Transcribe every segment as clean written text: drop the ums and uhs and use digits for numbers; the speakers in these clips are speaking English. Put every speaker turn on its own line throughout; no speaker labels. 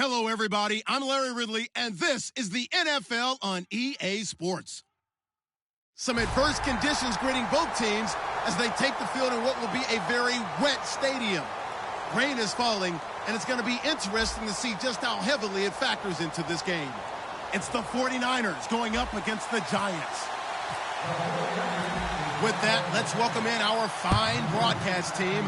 Hello, everybody. I'm Larry Ridley, and this is the NFL on EA Sports. Some adverse conditions greeting both teams as they take the field in what will be a very wet stadium. Rain is falling, and it's going to be interesting to see just how heavily it factors into this game. It's the 49ers going up against the Giants. With that, let's welcome in our fine broadcast team.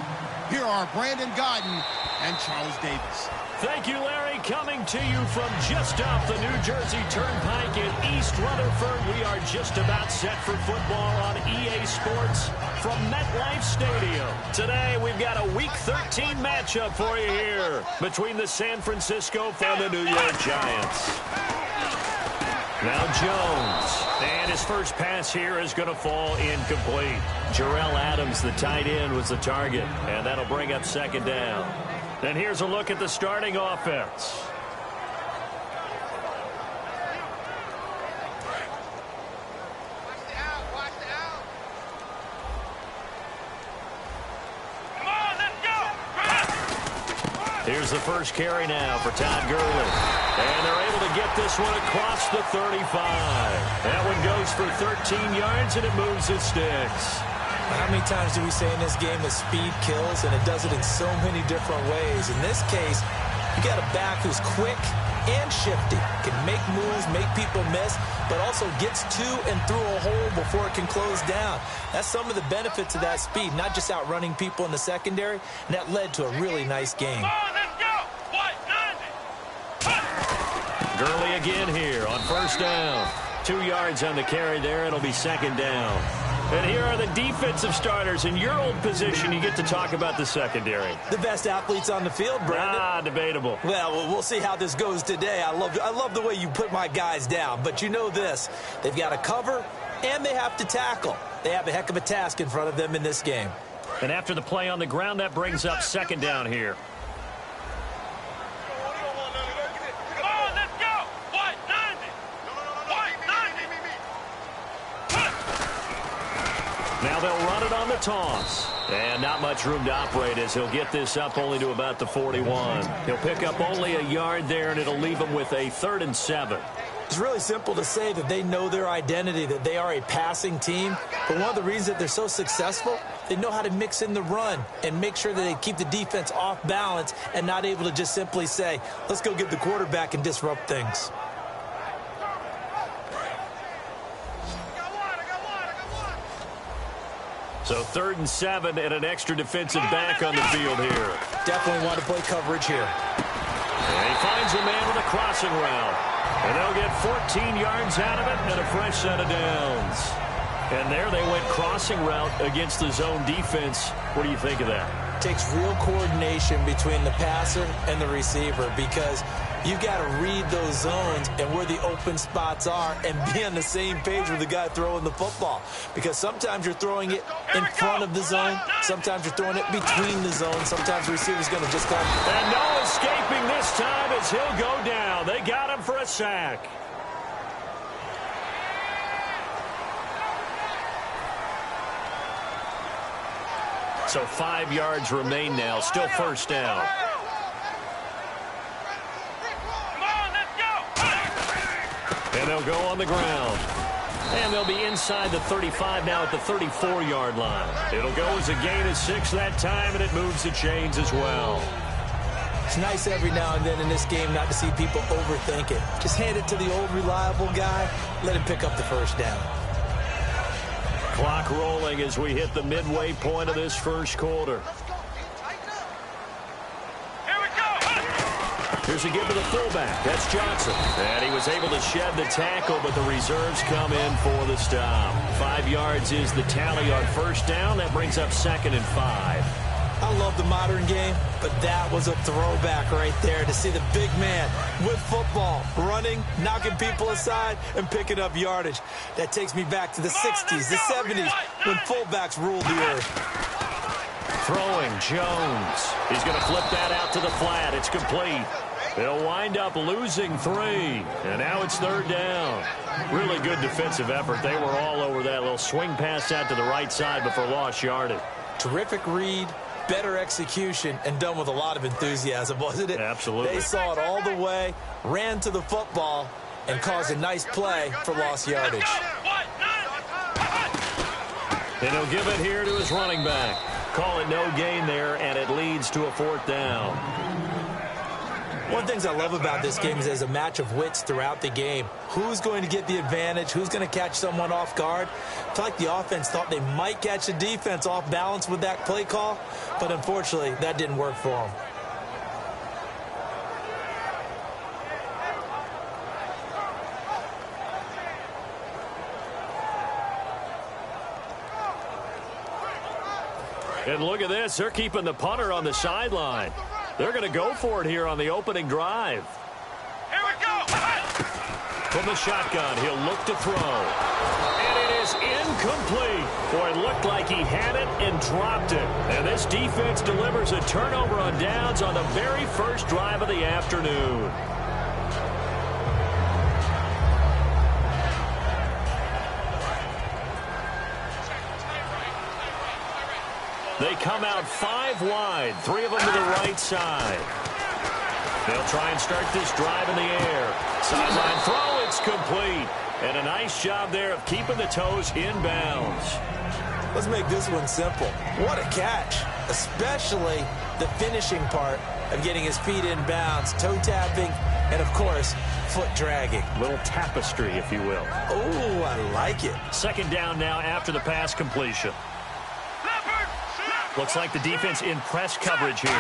Here are Brandon Godden and Charles Davis.
Thank you, Larry. Coming to you from just off the New Jersey Turnpike in East Rutherford. We are just about set for football on EA Sports from MetLife Stadium. Today, we've got a Week 13 matchup for you here between the San Francisco and the New York Giants. Now Jones, and his first pass here is going to fall incomplete. Jarrell Adams, the tight end, was the target, and that'll bring up second down. And here's a look at the starting offense. Here's the first carry now for Todd Gurley. And they're able to get this one across the 35. That one goes for 13 yards, and it moves his sticks.
How many times do we say in this game that speed kills, and it does it in so many different ways? In this case, you got a back who's quick and shifty, can make moves, make people miss, but also gets to and through a hole before it can close down. That's some of the benefits of that speed, not just outrunning people in the secondary, and that led to a really nice game.
Gurley again here on first down. 2 yards on the carry there. It'll be second down. And here are the defensive starters. In your old position, you get to talk about the secondary.
The best athletes on the field, Brandon.
Debatable.
Well, we'll see how this goes today. I love the way you put my guys down. But you know this. They've got to cover, and they have to tackle. They have a heck of a task in front of them in this game.
And after the play on the ground, that brings up second down here. Now they'll run it on the toss. And not much room to operate as he'll get this up only to about the 41. He'll pick up only a yard there, and it'll leave him with a 3rd and 7.
It's really simple to say that they know their identity, that they are a passing team. But one of the reasons that they're so successful, they know how to mix in the run and make sure that they keep the defense off balance and not able to just simply say, let's go get the quarterback and disrupt things.
So 3rd and 7 and an extra defensive back on the field here.
Definitely want to play coverage here.
And he finds a man with a crossing route. And they'll get 14 yards out of it and a fresh set of downs. And there they went crossing route against the zone defense. What do you think of that?
It takes real coordination between the passer and the receiver because you've got to read those zones and where the open spots are and be on the same page with the guy throwing the football. Because sometimes you're throwing it in front of the zone. Sometimes you're throwing it between the zones. Sometimes the receiver's going to just come.
And no escaping this time as he'll go down. They got him for a sack. So 5 yards remain now. Still first down. And they'll go on the ground. And they'll be inside the 35 now at the 34-yard line. It'll go as a gain of 6 that time, and it moves the chains as well.
It's nice every now and then in this game not to see people overthink it. Just hand it to the old reliable guy. Let him pick up the first down.
Clock rolling as we hit the midway point of this first quarter. Here's a give to the fullback. That's Johnson. And he was able to shed the tackle, but the reserves come in for the stop. 5 yards is the tally on first down. That brings up 2nd and 5.
I love the modern game, but that was a throwback right there to see the big man with football, running, knocking people aside, and picking up yardage. That takes me back to the 60s, the 70s, when fullbacks ruled the earth.
Throwing, Jones. He's going to flip that out to the flat. It's complete. They'll wind up losing 3, and now it's 3rd down. Really good defensive effort. They were all over that little swing pass out to the right side before lost yardage.
Terrific read, better execution and done with a lot of enthusiasm, wasn't it?
Absolutely.
They saw it all the way, ran to the football, and caused a nice play for lost yardage.
And he'll give it here to his running back. Call it no gain there, and it leads to a 4th down.
One of the things I love about this game is there's a match of wits throughout the game. Who's going to get the advantage? Who's going to catch someone off guard? I feel like the offense thought they might catch the defense off balance with that play call, but unfortunately, that didn't work for them.
And look at this. They're keeping the punter on the sideline. They're going to go for it here on the opening drive.
Here we go.
From the shotgun, he'll look to throw. And it is incomplete. Boy, it looked like he had it and dropped it. And this defense delivers a turnover on downs on the very first drive of the afternoon. They come out 5 wide, 3 of them to the right side. They'll try and start this drive in the air. Sideline throw, it's complete. And a nice job there of keeping the toes in bounds.
Let's make this one simple. What a catch, especially the finishing part of getting his feet in bounds, toe tapping, and, of course, foot dragging.
Little tapestry, if you will.
Oh, I like it.
2nd down now after the pass completion. Looks like the defense in press coverage here.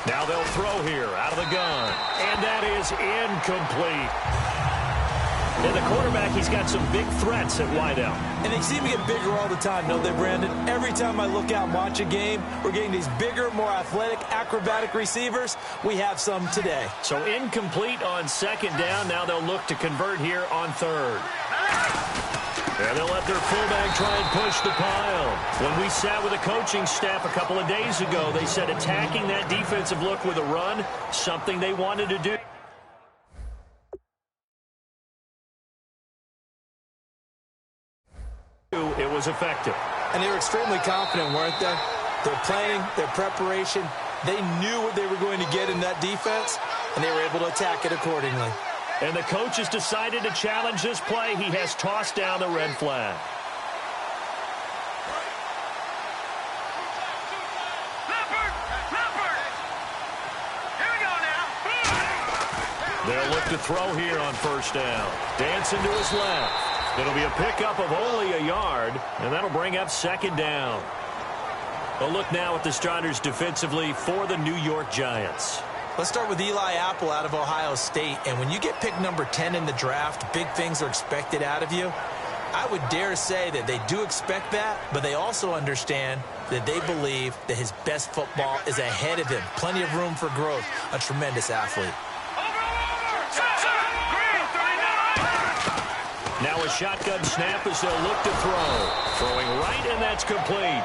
Now they'll throw here out of the gun. And that is incomplete. And the quarterback, he's got some big threats at wideout.
And they seem to get bigger all the time, don't they, Brandon? Every time I look out and watch a game, we're getting these bigger, more athletic, acrobatic receivers. We have some today.
So incomplete on 2nd down. Now they'll look to convert here on 3rd. And they'll let their fullback try and push the pile. When we sat with the coaching staff a couple of days ago, they said attacking that defensive look with a run, something they wanted to do. It was effective.
And they were extremely confident, weren't they? Their planning, their preparation, they knew what they were going to get in that defense, and they were able to attack it accordingly.
And the coach has decided to challenge this play. He has tossed down the red flag.
Here we go now.
They'll look to throw here on 1st down. Dancing to his left. It'll be a pickup of only a yard, and that'll bring up 2nd down. A look now at the starters defensively for the New York Giants.
Let's start with Eli Apple out of Ohio State. And when you get picked number 10 in the draft, big things are expected out of you. I would dare say that they do expect that, but they also understand that they believe that his best football is ahead of him. Plenty of room for growth. A tremendous athlete.
Now a shotgun snap as they'll look to throw. Throwing right, and that's complete.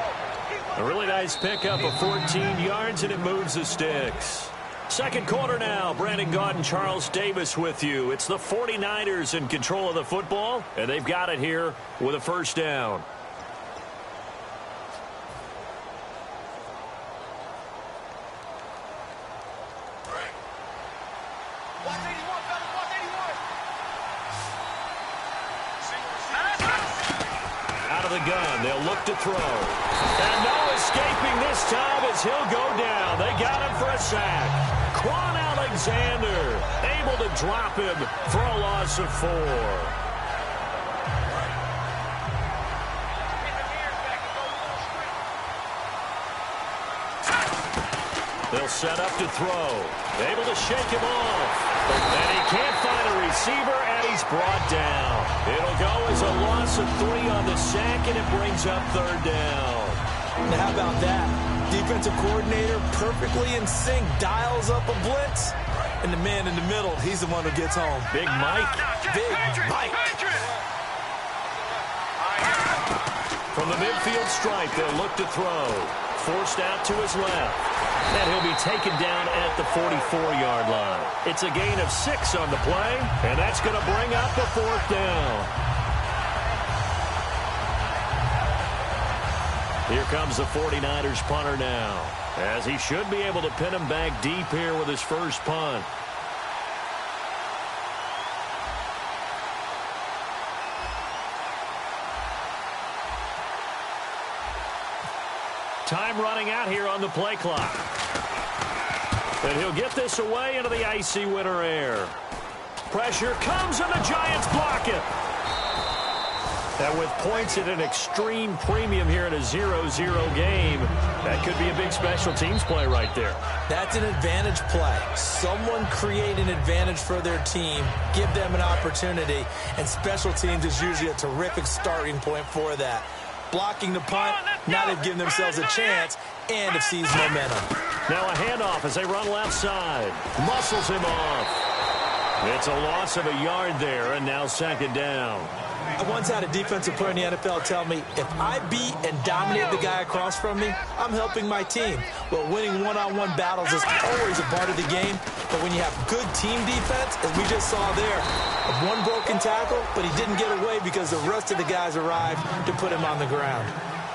A really nice pickup of 14 yards, and it moves the sticks. 2nd quarter now. Brandon Gaudin, Charles Davis with you. It's the 49ers in control of the football, and they've got it here with a 1st down. Out of the gun, they'll look to throw. And no escaping this time as he'll go down. They got him for a sack. Quan Alexander able to drop him for a loss of 4. They'll set up to throw. Able to shake him off. And he can't find a receiver, and he's brought down. It'll go as a loss of 3 on the sack, and it brings up 3rd down.
Now, how about that? Defensive coordinator perfectly in sync, dials up a blitz, and the man in the middle, he's the one who gets home.
Big Mike.
Big Mike.
From the midfield stripe, they'll look to throw. Forced out to his left. And he'll be taken down at the 44-yard line. It's a gain of 6 on the play, and that's going to bring up the 4th down. Here comes the 49ers punter now, as he should be able to pin him back deep here with his first punt. Time running out here on the play clock. And he'll get this away into the icy winter air. Pressure comes and the Giants block it. And with points at an extreme premium here in a 0-0 game, that could be a big special teams play right there.
That's an advantage play. Someone create an advantage for their team, give them an opportunity, and special teams is usually a terrific starting point for that. Blocking the punt, now they've given themselves a chance and have seized momentum.
Now a handoff as they run left side. Muscles him off. It's a loss of a yard there, and now second down.
I once had a defensive player in the NFL tell me, if I beat and dominate the guy across from me, I'm helping my team. Well, winning one-on-one battles is always a part of the game, but when you have good team defense, as we just saw there, one broken tackle, but he didn't get away because the rest of the guys arrived to put him on the ground.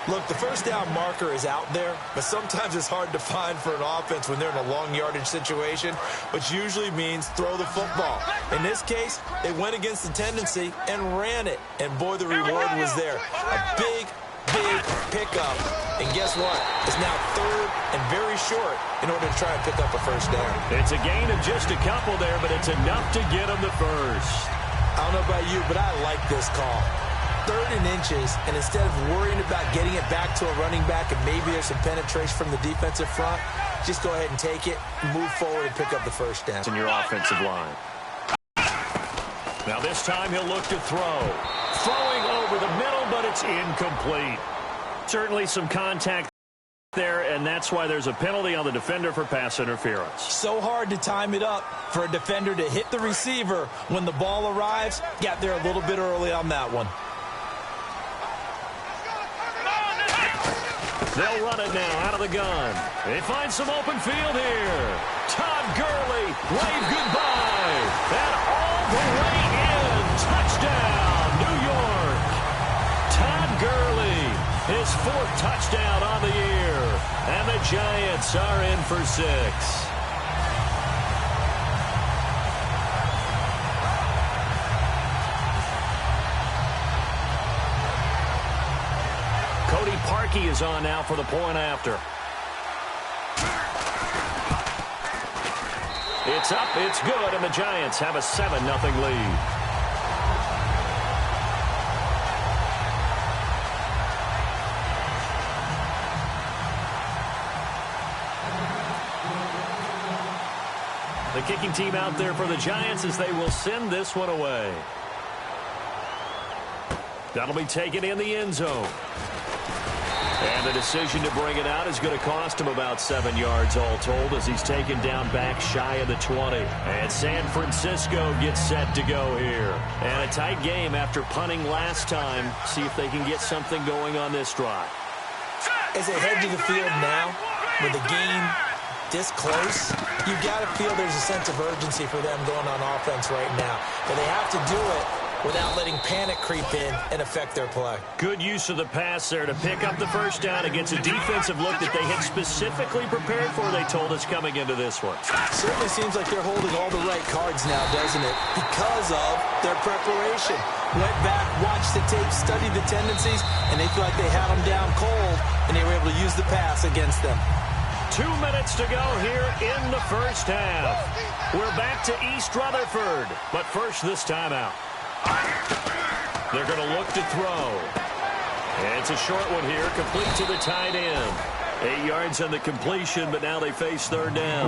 Look, the first down marker is out there, but sometimes it's hard to find for an offense when they're in a long yardage situation, which usually means throw the football. In this case, they went against the tendency and ran it, and boy, the reward was there. A big pickup, and guess what? It's now third and very short in order to try and pick up a first down.
It's a gain of just a couple there, but it's enough to get them the first.
I don't know about you, but I like this call. 3rd and inches, and instead of worrying about getting it back to a running back and maybe there's some penetration from the defensive front, just go ahead and take it, move forward, and pick up the first down.
In your offensive line. Now this time he'll look to throw. Throwing over the middle, but it's incomplete. Certainly some contact there, and that's why there's a penalty on the defender for pass interference.
So hard to time it up for a defender to hit the receiver when the ball arrives. Got there a little bit early on that one.
They'll run it now out of the gun. They find some open field here. Todd Gurley, wave goodbye. And all the way in. Touchdown, New York. Todd Gurley, his 4th touchdown on the year. And the Giants are in for 6. Parkey is on now for the point after. It's up, it's good, and the Giants have a 7-0 lead. The kicking team out there for the Giants as they will send this one away. That'll be taken in the end zone. And the decision to bring it out is going to cost him about 7 yards all told as he's taken down back shy of the 20. And San Francisco gets set to go here. And a tight game after punting last time. See if they can get something going on this drive.
As they head to the field now, with the game this close, you've got to feel there's a sense of urgency for them going on offense right now. But they have to do it without letting panic creep in and affect their play.
Good use of the pass there to pick up the first down against a defensive look that they had specifically prepared for, they told us, coming into this one.
Certainly seems like they're holding all the right cards now, doesn't it? Because of their preparation. Went back, watched the tape, studied the tendencies, and they feel like they had them down cold, and they were able to use the pass against them.
2 minutes to go here in the first half. We're back to East Rutherford, but first this timeout. They're going to look to throw. And it's a short one here, complete to the tight end. 8 yards on the completion, but now they face 3rd down.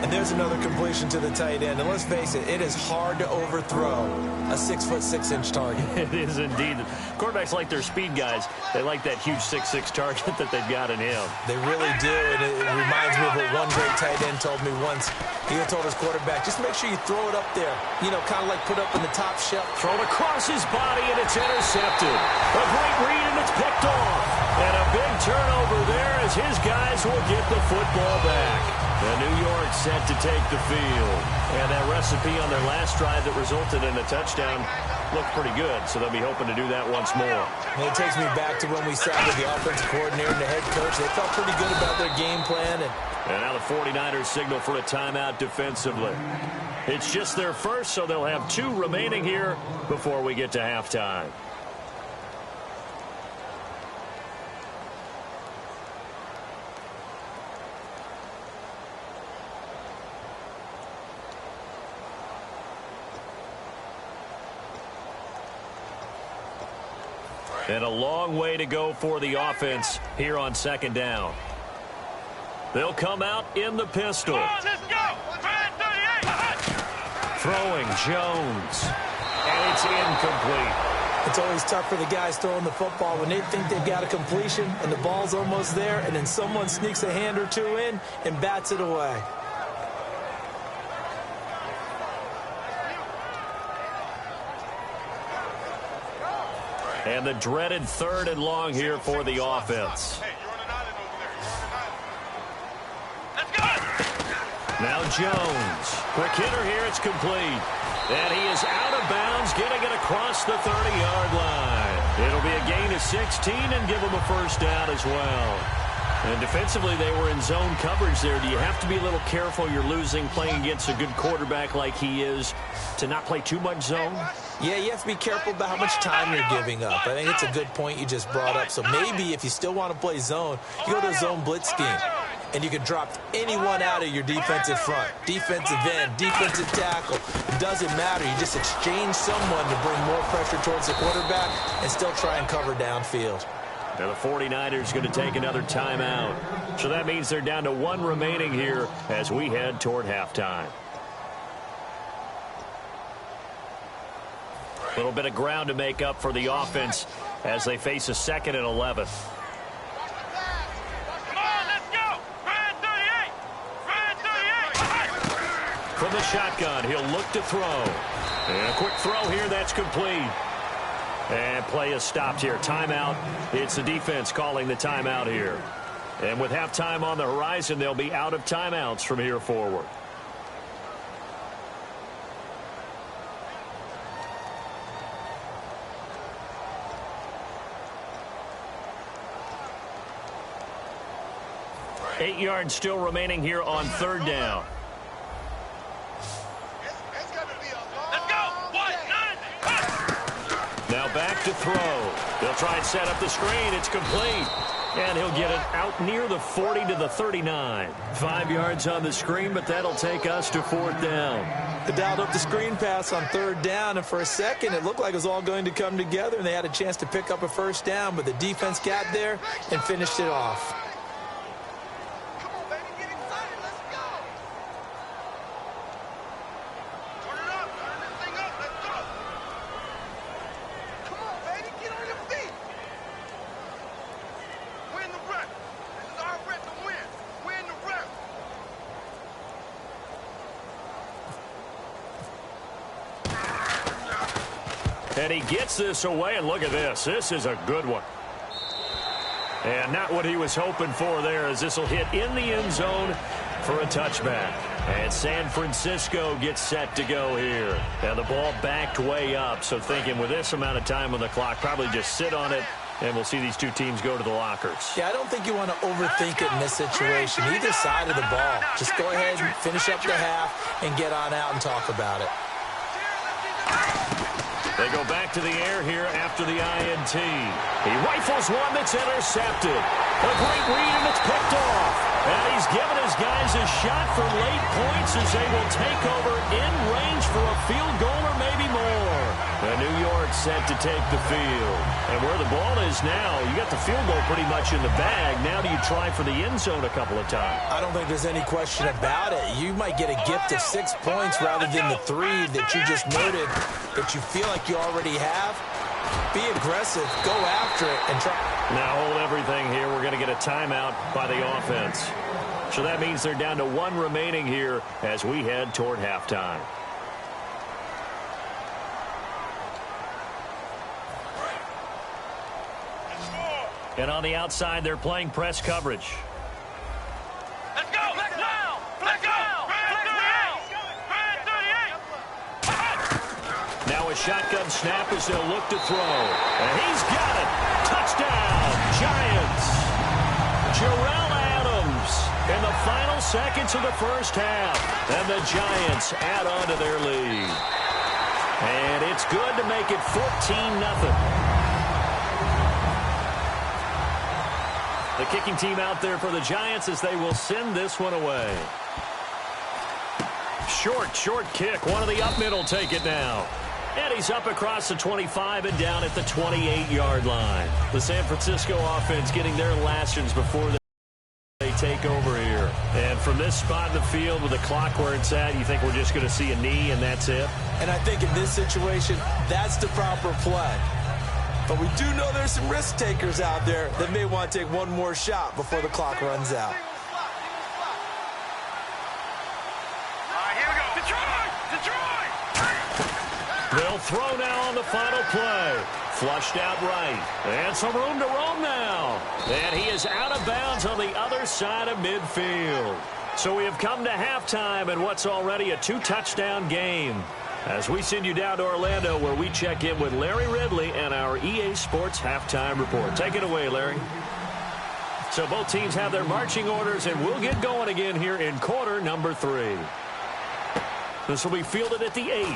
And there's another completion to the tight end. And let's face it, it is hard to overthrow a 6'6" target.
It is indeed. Quarterbacks like their speed guys. They like that huge 6'6" target that they've got in him.
They really do, and it reminds me of what one great tight end told me once. He told his quarterback, just make sure you throw it up there. You know, kind of like put up in the top shelf.
Thrown across his body, and it's intercepted. A great read, and it's picked off. And a big turnover there as his guys will get the football back. The New York set to take the field. And that recipe on their last drive that resulted in a touchdown looked pretty good, so they'll be hoping to do that once more.
And it takes me back to when we sat with the offensive coordinator and the head coach. They felt pretty good about their game plan.
And now the 49ers signal for a timeout defensively. It's just their first, so they'll have 2 remaining here before we get to halftime. And a long way to go for the offense here on second down. They'll come out in the pistol.
Come on, let's go. 38.
Throwing Jones. And it's incomplete.
It's always tough for the guys throwing the football when they think they've got a completion and the ball's almost there, and then someone sneaks a hand or 2 in and bats it away.
And the dreaded 3rd and long here for the offense. Now Jones. Quick hitter here. It's complete. And he is out of bounds, getting it across the 30-yard line. It'll be a gain of 16 and give them a first down as well. And defensively, they were in zone coverage there. Do you have to be a little careful? You're losing playing against a good quarterback like he is to not play too much zone?
Yeah, you have to be careful about how much time you're giving up. I think it's a good point you just brought up. So maybe if you still want to play zone, you go to a zone blitz scheme. And you can drop anyone out of your defensive front. Defensive end, defensive tackle. It doesn't matter. You just exchange someone to bring more pressure towards the quarterback and still try and cover downfield.
Now the 49ers going to take another timeout. So that means they're down to 1 remaining here as we head toward halftime. A little bit of ground to make up for the offense as they face a 2nd and 11. From the shotgun, he'll look to throw. And a quick throw here, that's complete. And play is stopped here. Timeout. It's the defense calling the timeout here. And with halftime on the horizon, they'll be out of timeouts from here forward. Eight yards still remaining here on 3rd down. Now back to throw. They'll try and set up the screen. It's complete. And he'll get it out near the 40 to the 39. 5 yards on the screen, but that'll take us to 4th down.
They dialed up the screen pass on 3rd down, and for a second it looked like it was all going to come together, and they had a chance to pick up a first down, but the defense got there and finished it off.
And he gets this away, and look at this. This is a good one. And not what he was hoping for there, as this will hit in the end zone for a touchback. And San Francisco gets set to go here. Now the ball backed way up, so thinking with this amount of time on the clock, probably just sit on it, and we'll see these two teams go to the lockers.
Yeah, I don't think you want to overthink it in this situation. Either side of the ball. Just go ahead and finish up the half and get on out and talk about it.
They go back to the air here after the INT. He rifles one that's intercepted. A great read, and it's picked off. And he's given his guys a shot for late points as they will take over in range for a field goal or maybe more. The New York set to take the field. And where the ball is now, you got the field goal pretty much in the bag. Now do you try for the end zone a couple of times?
I don't think there's any question about it. You might get a gift of 6 points rather than the 3 that you just noted that you feel like you already have. Be aggressive, go after it, and try.
Now hold everything here. We're going to get a timeout by the offense. So that means they're down to 1 remaining here as we head toward halftime. And on the outside, they're playing press coverage.
Let's go! Let's go!
a shotgun snap as they'll look to throw. And he's got it. Touchdown, Giants. Jarrell Adams in the final seconds of the first half. And the Giants add on to their lead. And it's good to make it 14-0. The kicking team out there for the Giants as they will send this one away. Short kick. One of the up mid will take it now. And he's up across the 25 and down at the 28-yard line. The San Francisco offense getting their lashings before they take over here. And from this spot in the field with the clock where it's at, you think we're just going to see a knee and that's it?
And I think in this situation, that's the proper play. But we do know there's some risk takers out there that may want to take one more shot before the clock runs out.
Here we go. Detroit!
They'll throw now on the final play. Flushed out right. And some room to roam now. And he is out of bounds on the other side of midfield. So we have come to halftime in what's already a 2-touchdown game. As we send you down to Orlando, where we check in with Larry Ridley and our EA Sports Halftime Report. Take it away, Larry. So both teams have their marching orders, and we'll get going again here in quarter number 3. This will be fielded at the 8.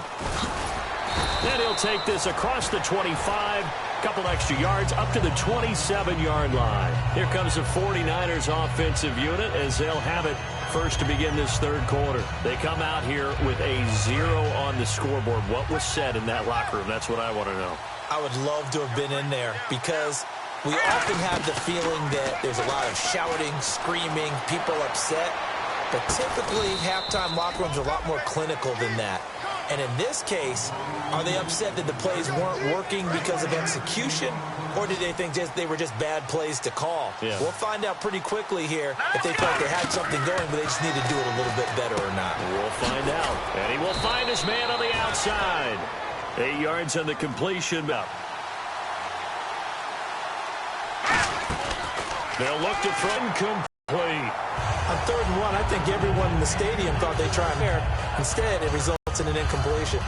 And he'll take this across the 25, couple extra yards, up to the 27-yard line. Here comes the 49ers offensive unit as they'll have it first to begin this third quarter. They come out here with a 0 on the scoreboard. What was said in that locker room? That's what I want to know.
I would love to have been in there because we often have the feeling that there's a lot of shouting, screaming, people upset. But typically, halftime locker rooms are a lot more clinical than that. And in this case, are they upset that the plays weren't working because of execution? Or did they think they were just bad plays to call?
Yeah.
We'll find out pretty quickly here if they felt they had something going, but they just need to do it a little bit better or not.
We'll find out. And he will find his man on the outside. 8 yards on the completion. They'll look to throw incomplete.
On 3rd and 1, I think everyone in the stadium thought they'd try there. Instead, it results in an incompletion.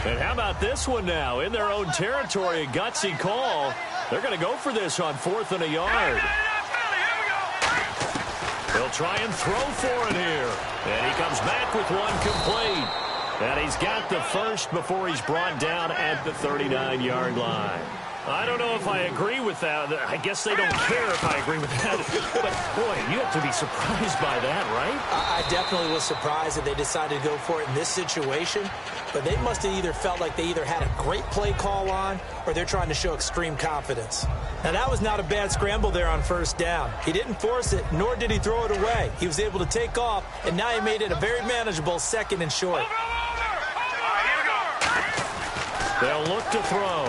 And how about this one now? In their own territory, a gutsy call. They're going to go for this on 4th and a yard. They'll try and throw for it here. And he comes back with one complete. And he's got the first before he's brought down at the 39-yard line. I don't know if I agree with that. I guess they don't care if I agree with that. But, boy, you have to be surprised by that, right?
I definitely was surprised that they decided to go for it in this situation. But they must have either felt like they either had a great play call on or they're trying to show extreme confidence. Now, that was not a bad scramble there on 1st down. He didn't force it, nor did he throw it away. He was able to take off, and now he made it a very manageable 2nd and short.
They'll look to throw.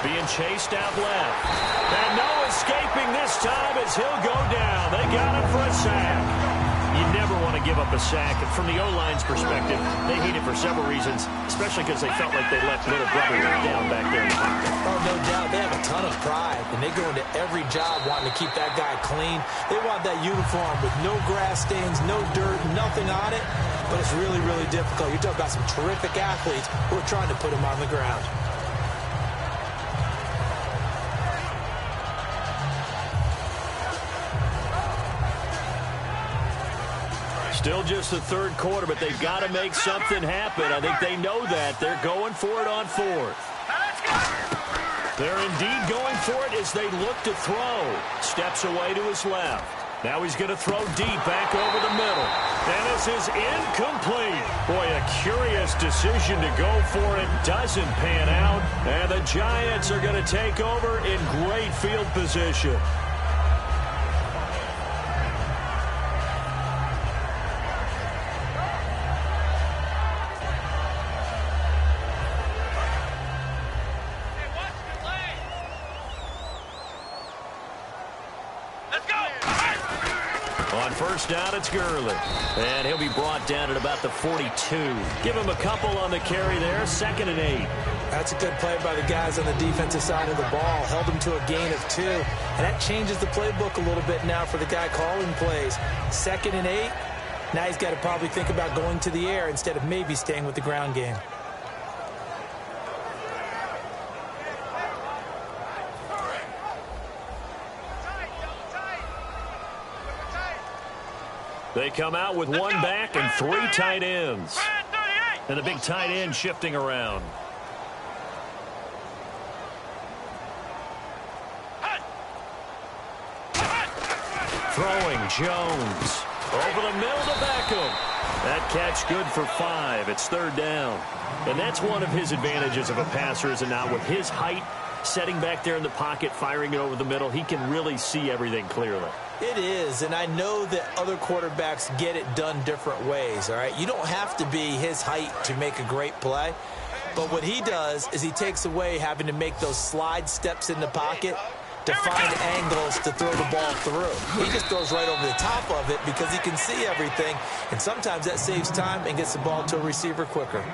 Being chased out left. And no escaping this time as he'll go down. They got him for a sack. You never want to give up a sack. From the O-line's perspective, they hate it for several reasons, especially because they felt like they left little brother down back there in the pocket.
Oh, no doubt. They have a ton of pride, and they go into every job wanting to keep that guy clean. They want that uniform with no grass stains, no dirt, nothing on it. But it's really, really difficult. You're talking about some terrific athletes who are trying to put him on the ground.
Still just the 3rd quarter, but they've got to make something happen. I think they know that. They're going for it on 4th. They're indeed going for it as they look to throw. Steps away to his left. Now he's going to throw deep back over the middle. And this is incomplete. Boy, a curious decision to go for it. Doesn't pan out. And the Giants are going to take over in great field position. On 1st down, it's Gurley. And he'll be brought down at about the 42. Give him a couple on the carry there. 2nd and 8.
That's a good play by the guys on the defensive side of the ball. Held them to a gain of 2. And that changes the playbook a little bit now for the guy calling plays. 2nd and 8. Now he's got to probably think about going to the air instead of maybe staying with the ground game.
They come out with 1 back and 3 tight ends. And the big tight end shifting around. Throwing Jones. Over the middle to Beckham. That catch good for 5. It's 3rd down. And that's one of his advantages of a passer, is now with his height, setting back there in the pocket, firing it over the middle, he can really see everything clearly.
It is, and I know that other quarterbacks get it done different ways, all right? You don't have to be his height to make a great play, but what he does is he takes away having to make those slide steps in the pocket to find angles to throw the ball through. He just throws right over the top of it because he can see everything, and sometimes that saves time and gets the ball to a receiver quicker.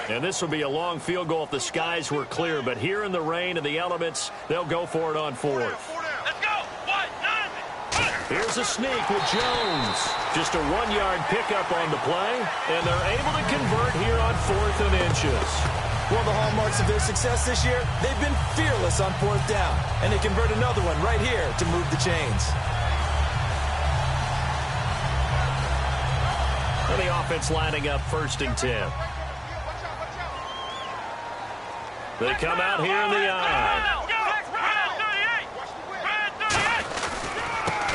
And this will be a long field goal if the skies were clear. But here in the rain and the elements, they'll go for it on 4th.
Let's go. 1, 9.
Here's a sneak with Jones. Just a 1-yard pickup on the play. And they're able to convert here on 4th and inches.
One of the hallmarks of their success this year, they've been fearless on 4th down. And they convert another one right here to move the chains.
And the offense lining up 1st and 10. They come out here in the eye.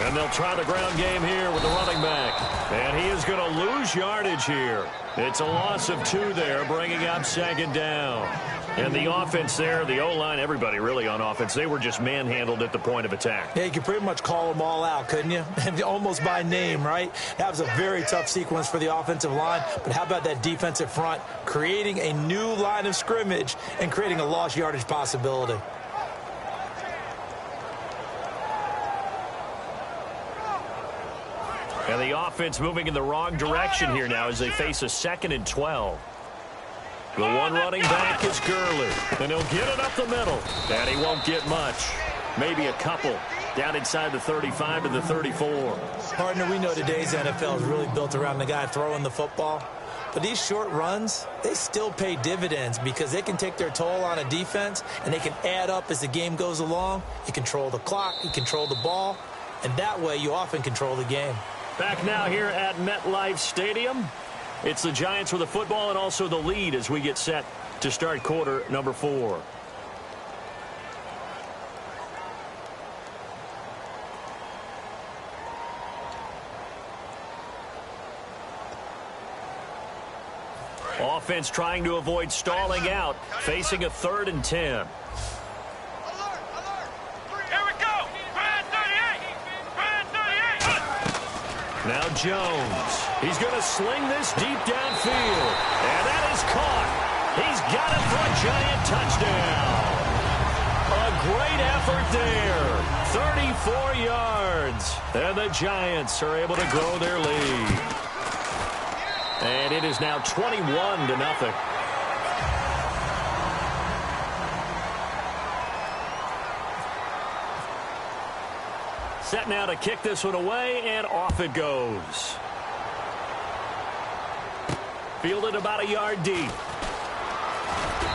And they'll try the ground game here with the running back. And he is going to lose yardage here. It's a loss of 2 there, bringing up 2nd down. And the offense there, the O-line, everybody really on offense, they were just manhandled at the point of attack.
Yeah, you could pretty much call them all out, couldn't you? Almost by name, right? That was a very tough sequence for the offensive line. But how about that defensive front creating a new line of scrimmage and creating a lost yardage possibility?
And the offense moving in the wrong direction here now as they face a 2nd and 12. The one running back is Gurley. And he'll get it up the middle. And he won't get much. Maybe a couple. Down inside the 35 to the 34.
Partner, we know today's NFL is really built around the guy throwing the football. But these short runs, they still pay dividends because they can take their toll on a defense and they can add up as the game goes along. You control the clock, you control the ball, and that way you often control the game.
Back now here at MetLife Stadium. It's the Giants with the football and also the lead as we get set to start quarter number 4. Offense trying to avoid stalling out, facing a 3rd and 10. Now Jones. He's going to sling this deep downfield. And that is caught. He's got it for a Giant touchdown. A great effort there. 34 yards. And the Giants are able to grow their lead. And it is now 21-0. Set now to kick this one away, and off it goes. Fielded about a yard deep.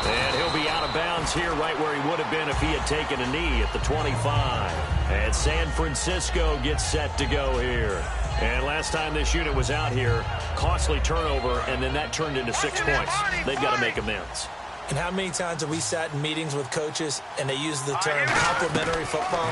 And he'll be out of bounds here right where he would have been if he had taken a knee at the 25. And San Francisco gets set to go here. And last time this unit was out here, costly turnover, and then that turned into 6 points. They've got to make amends.
And how many times have we sat in meetings with coaches and they use the term complementary football?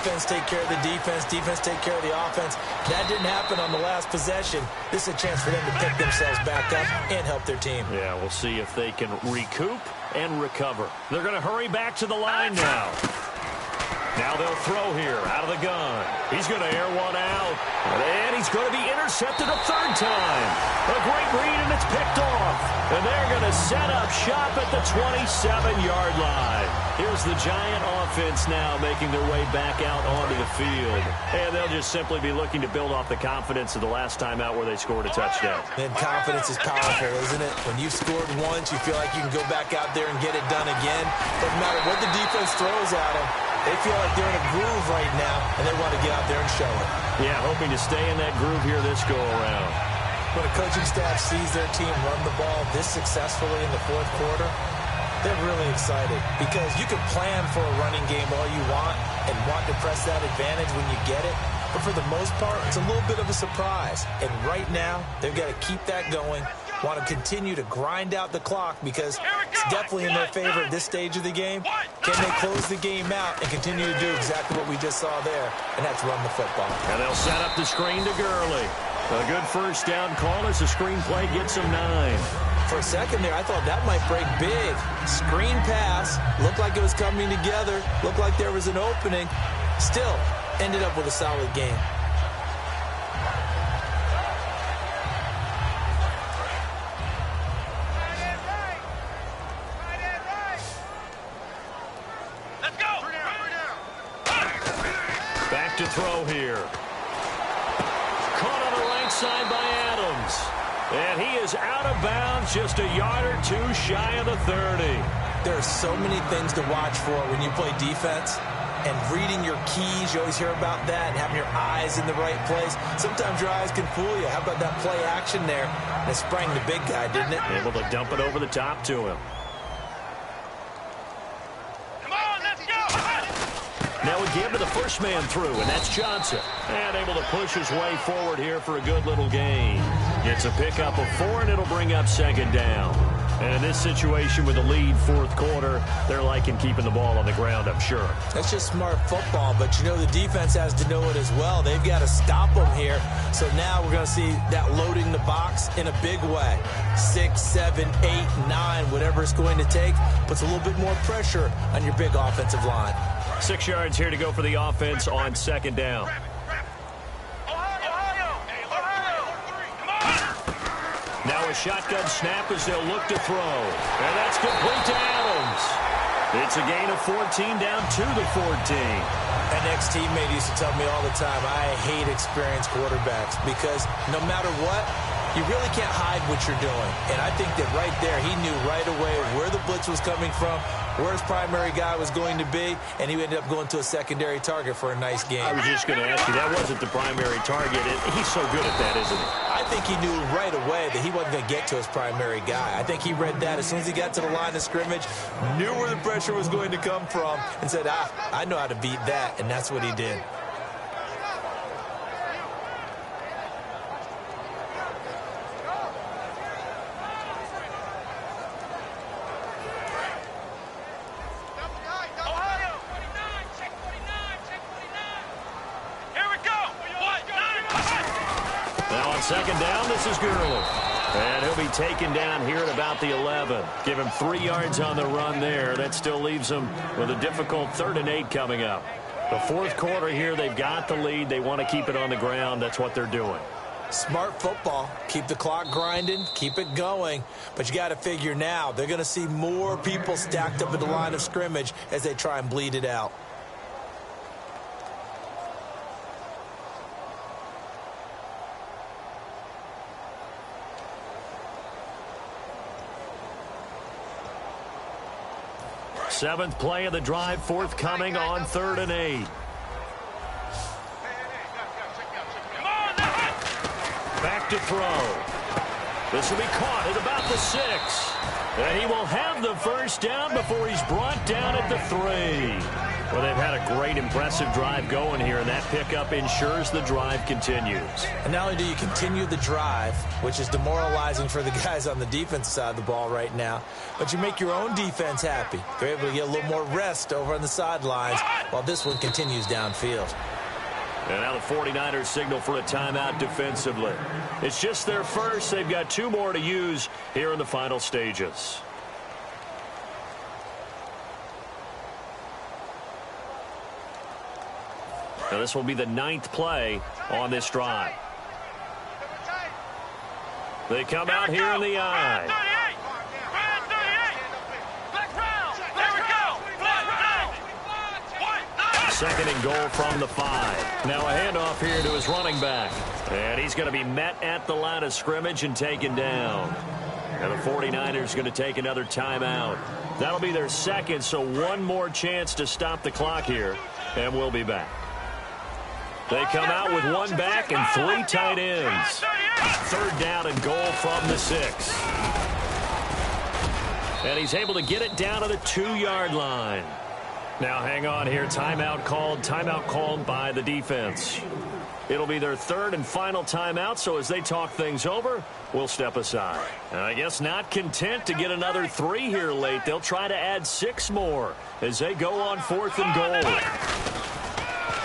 Offense take care of the defense, defense take care of the offense. That didn't happen on the last possession. This is a chance for them to pick themselves back up and help their team.
Yeah, we'll see if they can recoup and recover. They're going to hurry back to the line now. Now they'll throw here out of the gun. He's going to air one out. And he's going to be intercepted a 3rd time. A great read, and it's picked off. And they're going to set up shop at the 27-yard line. Here's the Giant offense now making their way back out onto the field. And they'll just simply be looking to build off the confidence of the last time out where they scored a touchdown.
And confidence is powerful, isn't it? When you've scored once, you feel like you can go back out there and get it done again. Doesn't matter what the defense throws at them. They feel like they're in a groove right now, and they want to get out there and show it.
Yeah, hoping to stay in that groove here this go-around.
When a coaching staff sees their team run the ball this successfully in the fourth quarter, they're really excited because you can plan for a running game all you want and want to press that advantage when you get it. But for the most part, it's a little bit of a surprise. And right now, they've got to keep that going, want to continue to grind out the clock because it's definitely in their favor at this stage of the game. Can they close the game out and continue to do exactly what we just saw there, and that's run the football.
And they'll set up the screen to Gurley. A good first down call as the screen play gets them 9.
For a second there, I thought that might break big. Screen pass, looked like it was coming together, looked like there was an opening. Still, ended up with a solid game.
Let's go.
Back to throw here. Caught on the right side by Adams. And he is out of bounds, just a yard or two shy of the 30.
There are so many things to watch for when you play defense. And reading your keys, you always hear about that, and having your eyes in the right place. Sometimes your eyes can fool you. How about that play action there? And it sprang the big guy, didn't it?
Able to dump it over the top to him.
Come on, let's go.
Now we give to the first man through, and that's Johnson. And able to push his way forward here for a good little gain. Gets a pickup of 4, and it'll bring up second down. And in this situation with a lead fourth quarter, they're liking keeping the ball on the ground, I'm sure.
That's just smart football, but you know the defense has to know it as well. They've got to stop them here. So now we're going to see that loading the box in a big way. 6, 7, 8, 9, whatever it's going to take, puts a little bit more pressure on your big offensive line.
6 yards here to go for the offense on second down. Now a shotgun snap as they'll look to throw. And that's complete to Adams. It's a gain of 14 down to the 14.
An ex-teammate used to tell me all the time, I hate experienced quarterbacks because no matter what, you really can't hide what you're doing. And I think that right there, he knew right away where the blitz was coming from, where his primary guy was going to be, and he ended up going to a secondary target for a nice game.
I was just going to ask you, that wasn't the primary target. He's so good at that, isn't he?
I think he knew right away that he wasn't going to get to his primary guy. I think he read that as soon as he got to the line of scrimmage, knew where the pressure was going to come from, and said, I know how to beat that, and that's what he did.
Second down, this is Gurley. And he'll be taken down here at about the 11. Give him 3 yards on the run there. That still leaves him with a difficult 3rd and 8 coming up. The fourth quarter here, they've got the lead. They want to keep it on the ground. That's what they're doing.
Smart football. Keep the clock grinding. Keep it going. But you got to figure now, they're going to see more people stacked up at the line of scrimmage as they try and bleed it out.
Seventh play of the drive forthcoming on 3rd and 8. Back to throw. This will be caught at about the 6. And he will have the first down before he's brought down at the 3. Well, they've had a great, impressive drive going here, and that pickup ensures the drive continues.
And not only do you continue the drive, which is demoralizing for the guys on the defensive side of the ball right now, but you make your own defense happy. They're able to get a little more rest over on the sidelines while this one continues downfield.
And now the 49ers signal for a timeout defensively. It's just their first. They've got 2 more to use here in the final stages. Now this will be the 9th play on this drive. They come out here in the eye. second and goal from the 5. Now a handoff here to his running back. And he's going to be met at the line of scrimmage and taken down. And the 49ers going to take another timeout. That'll be their second, so one more chance to stop the clock here. And we'll be back. They come out with one back and 3 tight ends. Third down and goal from the 6. And he's able to get it down to the 2-yard line. Now hang on here. Timeout called by the defense. It'll be their third and final timeout, so as they talk things over, we'll step aside. And I guess not content to get another 3 here late. They'll try to add 6 more as they go on 4th and goal.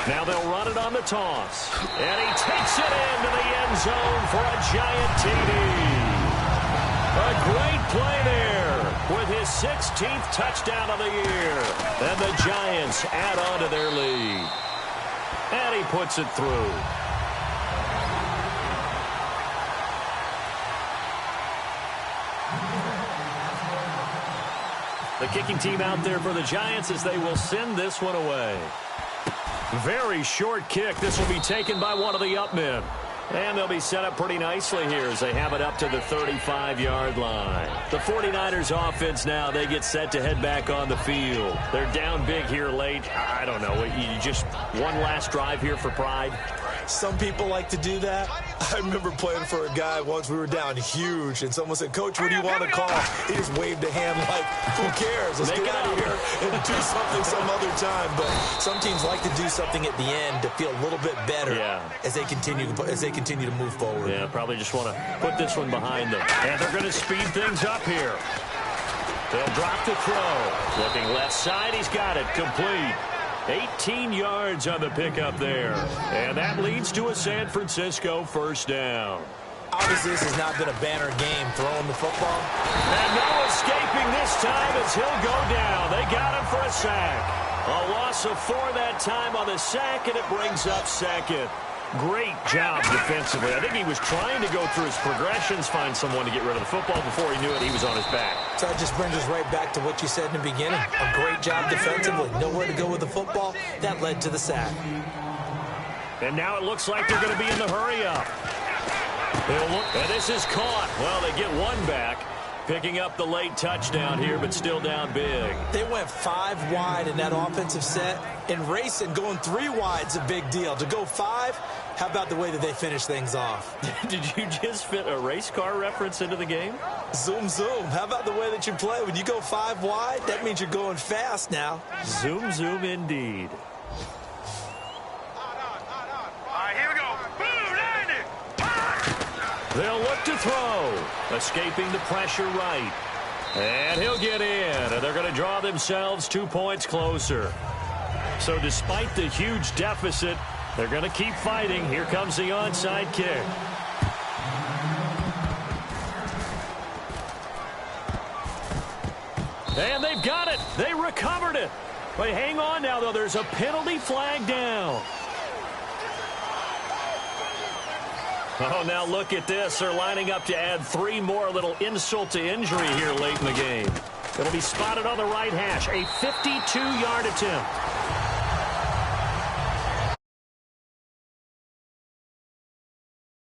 Now they'll run it on the toss. And he takes it into the end zone for a giant TD. A great play there with his 16th touchdown of the year. And the Giants add on to their lead. And he puts it through. The kicking team out there for the Giants as they will send this one away. Very short kick. This will be taken by one of the up men. And they'll be set up pretty nicely here as they have it up to the 35-yard line. The 49ers offense now, they get set to head back on the field. They're down big here late. I don't know. You just one last drive here for pride.
Some people like to do that. I remember playing for a guy once. We were down huge, and someone said, "Coach, what do you want to call?" He just waved a hand like, "Who cares? Let's get out of here and do something some other time." But some teams like to do something at the end to feel a little bit better as they continue to move forward.
Yeah, probably just want to put this one behind them. And they're going to speed things up here. They'll drop the throw. Looking left side, he's got it complete. 18 yards on the pickup there. And that leads to a San Francisco first down.
Obviously, this has not been a banner game throwing the football.
And no escaping this time as he'll go down. They got him for a sack. A loss of 4 that time on the sack, and it brings up second. Great job defensively. I think he was trying to go through his progressions, find someone to get rid of the football. Before he knew it, he was on his back.
So that just brings us right back to what you said in the beginning. A great job defensively. Nowhere to go with the football. That led to the sack.
And now it looks like they're going to be in the hurry-up. And this is caught. Well, they get one back. Picking up the late touchdown here, but still down big.
They went 5 wide in that offensive set. And racing, going 3 wide's a big deal. To go 5, how about the way that they finish things off?
Did you just fit a race car reference into the game?
Zoom, zoom. How about the way that you play? When you go 5 wide, that means you're going fast now.
Zoom, zoom indeed.
All right, here we go. Boom, landed.
They'll look to throw. Escaping the pressure right. And he'll get in. And they're going to draw themselves 2 points closer. So despite the huge deficit, they're going to keep fighting. Here comes the onside kick. And they've got it. They recovered it. But hang on now, though. There's a penalty flag down. Oh, now look at this. They're lining up to add 3 more, a little insult to injury here late in the game. It'll be spotted on the right hash. A 52-yard attempt.